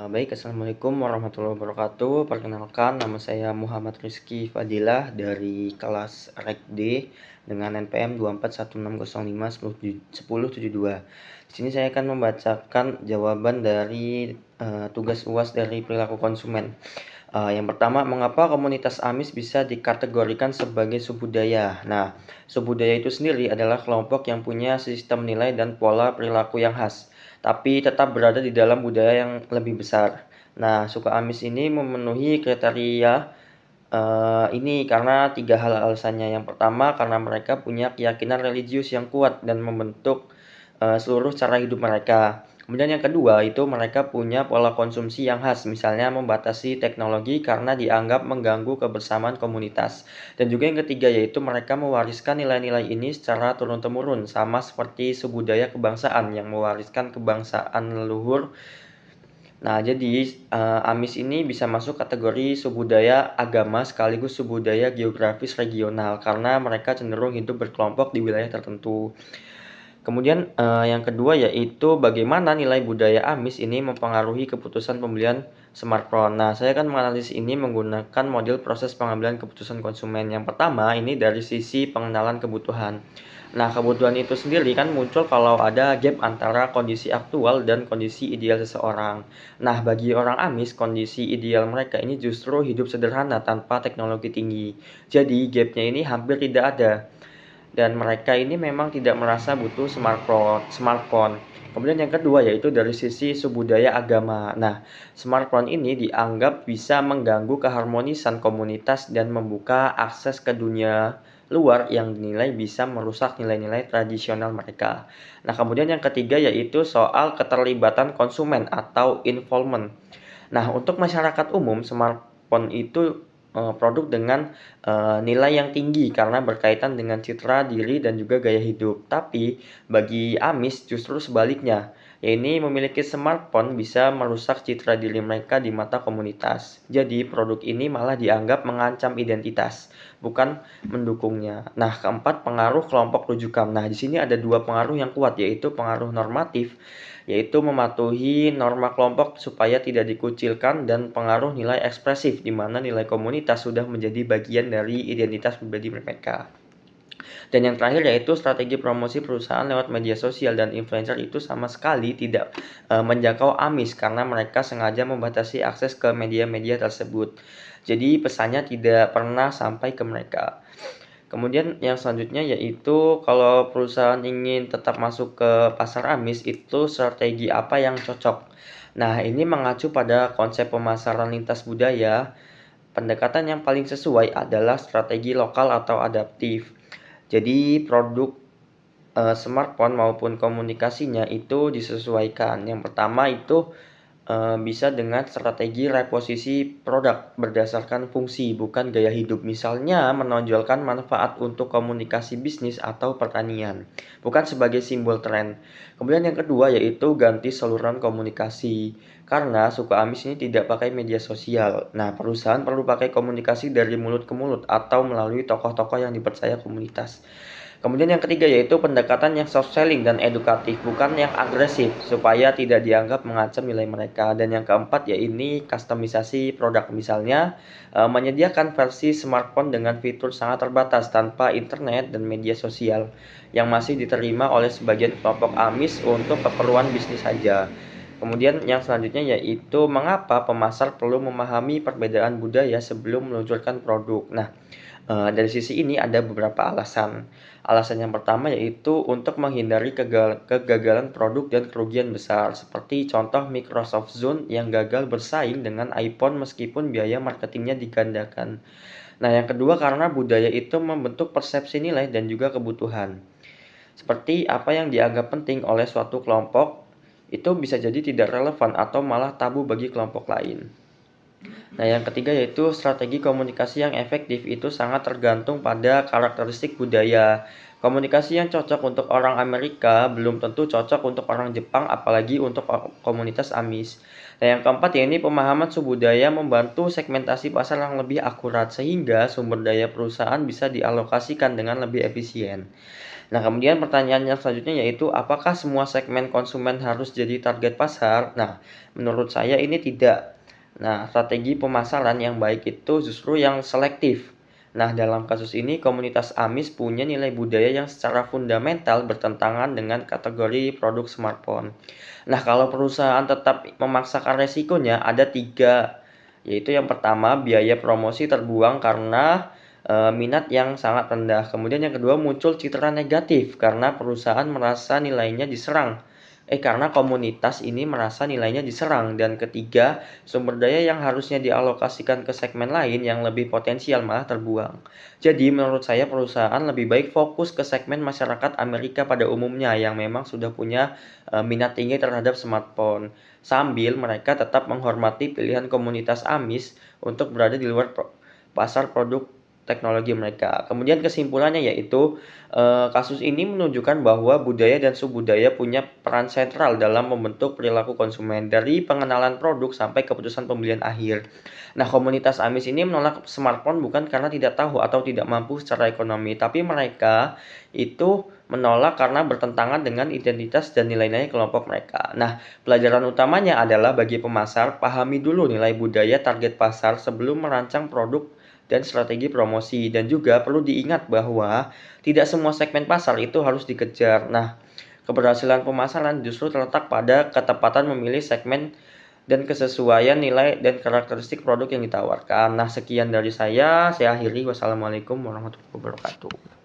Baik, Assalamualaikum warahmatullahi wabarakatuh. Perkenalkan, nama saya Muhammad Rizky Fadilah dari kelas Rek D dengan NPM 241605102. Di sini saya akan membacakan jawaban dari tugas UAS dari perilaku konsumen. Yang pertama, mengapa komunitas AMIS bisa dikategorikan sebagai subbudaya? Nah, subbudaya itu sendiri adalah kelompok yang punya sistem nilai dan pola perilaku yang khas, tapi tetap berada di dalam budaya yang lebih besar. Nah, suku AMIS ini memenuhi kriteria ini karena 3 hal alasannya. Yang pertama, karena mereka punya keyakinan religius yang kuat dan membentuk seluruh cara hidup mereka. Kemudian yang kedua, itu mereka punya pola konsumsi yang khas, misalnya membatasi teknologi karena dianggap mengganggu kebersamaan komunitas. Dan juga yang ketiga, yaitu mereka mewariskan nilai-nilai ini secara turun-temurun, sama seperti subudaya kebangsaan yang mewariskan kebangsaan leluhur. Nah, jadi AMIS ini bisa masuk kategori subbudaya agama sekaligus subbudaya geografis regional karena mereka cenderung hidup berkelompok di wilayah tertentu. Kemudian yang kedua yaitu bagaimana nilai budaya AMIS ini mempengaruhi keputusan pembelian smartphone. Nah, saya akan menganalisis ini menggunakan model proses pengambilan keputusan konsumen. Yang pertama, ini dari sisi pengenalan kebutuhan. Nah, kebutuhan itu sendiri kan muncul kalau ada gap antara kondisi aktual dan kondisi ideal seseorang. Nah, bagi orang AMIS, kondisi ideal mereka ini justru hidup sederhana tanpa teknologi tinggi. Jadi, gapnya ini hampir tidak ada. Dan mereka ini memang tidak merasa butuh smartphone. Kemudian yang kedua yaitu dari sisi subbudaya agama. Nah, smartphone ini dianggap bisa mengganggu keharmonisan komunitas dan membuka akses ke dunia luar yang dinilai bisa merusak nilai-nilai tradisional mereka. Nah, kemudian yang ketiga yaitu soal keterlibatan konsumen atau involvement. Nah, untuk masyarakat umum, smartphone itu produk dengan nilai yang tinggi karena berkaitan dengan citra diri dan juga gaya hidup. Tapi bagi AMIS justru sebaliknya, yaitu memiliki smartphone bisa merusak citra diri mereka di mata komunitas. Jadi produk ini malah dianggap mengancam identitas, bukan mendukungnya. Nah, keempat, pengaruh kelompok rujukan. Nah, di sini ada dua pengaruh yang kuat, yaitu pengaruh normatif, yaitu mematuhi norma kelompok supaya tidak dikucilkan, dan pengaruh nilai ekspresif di mana nilai komunitas sudah menjadi bagian dari identitas pribadi mereka. Dan yang terakhir yaitu strategi promosi perusahaan lewat media sosial dan influencer itu sama sekali tidak menjangkau AMIS karena mereka sengaja membatasi akses ke media-media tersebut. Jadi pesannya tidak pernah sampai ke mereka. Kemudian yang selanjutnya yaitu kalau perusahaan ingin tetap masuk ke pasar AMIS itu strategi apa yang cocok. Nah, ini mengacu pada konsep pemasaran lintas budaya. Pendekatan yang paling sesuai adalah strategi lokal atau adaptif. Jadi produk smartphone maupun komunikasinya itu disesuaikan. Yang pertama itu bisa dengan strategi reposisi produk berdasarkan fungsi bukan gaya hidup. Misalnya menonjolkan manfaat untuk komunikasi bisnis atau pertanian, bukan sebagai simbol tren. Kemudian yang kedua yaitu ganti saluran komunikasi. Karena suku AMIS ini tidak pakai media sosial. Nah, perusahaan perlu pakai komunikasi dari mulut ke mulut atau melalui tokoh-tokoh yang dipercaya komunitas. Kemudian yang ketiga yaitu pendekatan yang soft selling dan edukatif, bukan yang agresif, supaya tidak dianggap mengancam nilai mereka. Dan yang keempat yaitu customisasi produk, misalnya menyediakan versi smartphone dengan fitur sangat terbatas tanpa internet dan media sosial yang masih diterima oleh sebagian kelompok AMIS untuk keperluan bisnis saja. Kemudian yang selanjutnya yaitu mengapa pemasar perlu memahami perbedaan budaya sebelum meluncurkan produk. Nah, dari sisi ini ada beberapa alasan. Alasan yang pertama yaitu untuk menghindari kegagalan produk dan kerugian besar, seperti contoh Microsoft Zone yang gagal bersaing dengan iPhone meskipun biaya marketingnya digandakan. Nah, yang kedua karena budaya itu membentuk persepsi nilai dan juga kebutuhan. Seperti apa yang dianggap penting oleh suatu kelompok, itu bisa jadi tidak relevan atau malah tabu bagi kelompok lain. Nah, yang ketiga yaitu strategi komunikasi yang efektif itu sangat tergantung pada karakteristik budaya. Komunikasi yang cocok untuk orang Amerika belum tentu cocok untuk orang Jepang, apalagi untuk komunitas AMIS. Nah, yang keempat ya ini pemahaman subbudaya membantu segmentasi pasar yang lebih akurat sehingga sumber daya perusahaan bisa dialokasikan dengan lebih efisien. Nah, kemudian pertanyaan yang selanjutnya yaitu apakah semua segmen konsumen harus jadi target pasar? Nah, menurut saya ini tidak. Nah, strategi pemasaran yang baik itu justru yang selektif. Nah, dalam kasus ini komunitas Amis punya nilai budaya yang secara fundamental bertentangan dengan kategori produk smartphone. Nah, kalau perusahaan tetap memaksakan resikonya ada tiga, yaitu yang pertama biaya promosi terbuang karena minat yang sangat rendah. Kemudian yang kedua muncul citra negatif karena perusahaan merasa nilainya diserang. Karena komunitas ini merasa nilainya diserang. Dan ketiga, sumber daya yang harusnya dialokasikan ke segmen lain yang lebih potensial malah terbuang. Jadi menurut saya perusahaan lebih baik fokus ke segmen masyarakat Amerika pada umumnya yang memang sudah punya minat tinggi terhadap smartphone. Sambil mereka tetap menghormati pilihan komunitas Amis untuk berada di luar pasar produk teknologi mereka. Kemudian kesimpulannya yaitu kasus ini menunjukkan bahwa budaya dan subbudaya punya peran sentral dalam membentuk perilaku konsumen dari pengenalan produk sampai keputusan pembelian akhir. Nah, komunitas Amis ini menolak smartphone bukan karena tidak tahu atau tidak mampu secara ekonomi, tapi mereka itu menolak karena bertentangan dengan identitas dan nilai-nilai kelompok mereka. Nah, pelajaran utamanya adalah bagi pemasar, pahami dulu nilai budaya target pasar sebelum merancang produk dan strategi promosi. Dan juga perlu diingat bahwa tidak semua segmen pasar itu harus dikejar. Nah, keberhasilan pemasaran justru terletak pada ketepatan memilih segmen dan kesesuaian nilai dan karakteristik produk yang ditawarkan. Nah, sekian dari saya akhiri. Wassalamualaikum warahmatullahi wabarakatuh.